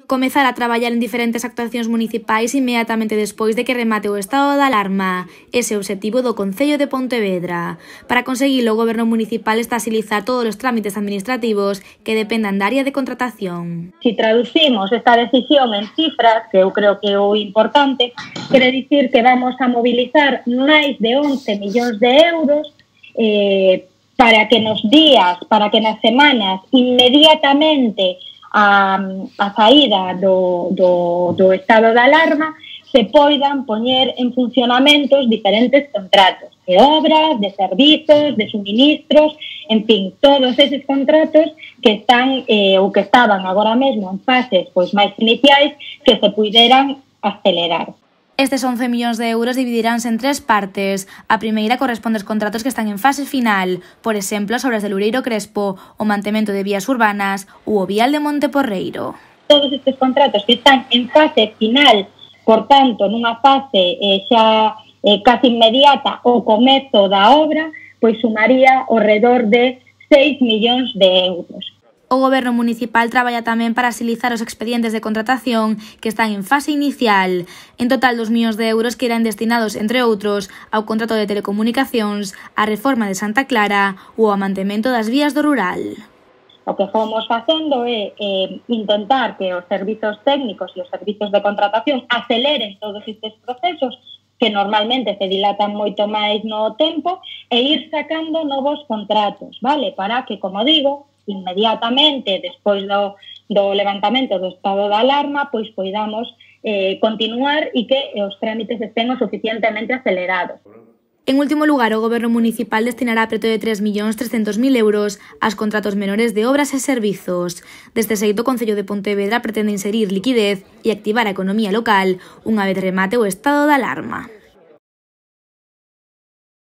Comezar a traballar en diferentes actuacións municipais inmediatamente despois de que remate o estado de alarma. Ese é o obxectivo do Concello de Pontevedra. Para conseguilo, o Goberno municipal está a axilizar todos os trámites administrativos que dependan da área de contratación. Si traducimos esta decisión en cifras, que eu creo que é o importante, quere dicir que vamos a mobilizar máis de 11 millóns de euros para que nos días, para que nas semanas, inmediatamente a saída do estado de alarma se poidan poñer en funcionamento os diferentes contratos de obras, de servizos, de suministros, en fin, todos eses contratos que están ou que estaban agora mesmo en fases máis iniciais que se puideran acelerar. Estes 11 millóns de euros dividiránse en tres partes. A primeira corresponde aos contratos que están en fase final, por exemplo, as obras de Loureiro Crespo, o mantemento de vías urbanas ou o vial de Monte Porreiro. Todos estes contratos que están en fase final, por tanto, nunha fase xa casi inmediata ao comezo da obra, pois sumaría ao redor de 6 millóns de euros. O Goberno municipal traballa tamén para axilizar os expedientes de contratación que están en fase inicial. En total, 2 millóns de euros que irán destinados, entre outros, ao contrato de telecomunicacións, á reforma de Santa Clara ou ao mantemento das vías do rural. O que fomos facendo é intentar que os servizos técnicos e os servizos de contratación aceleren todos estes procesos que normalmente se dilatan moito máis no tempo e ir sacando novos contratos, vale? Para que, como digo, inmediatamente, despois do levantamento do estado de alarma, pois poidamos continuar e que os trámites estén o suficientemente acelerados. En último lugar, o Goberno municipal destinará preto de 3.300.000 euros aos contratos menores de obras e servizos. Deste xeito, o Concello de Pontevedra pretende inserir liquidez e activar a economía local unha vez remate o estado de alarma.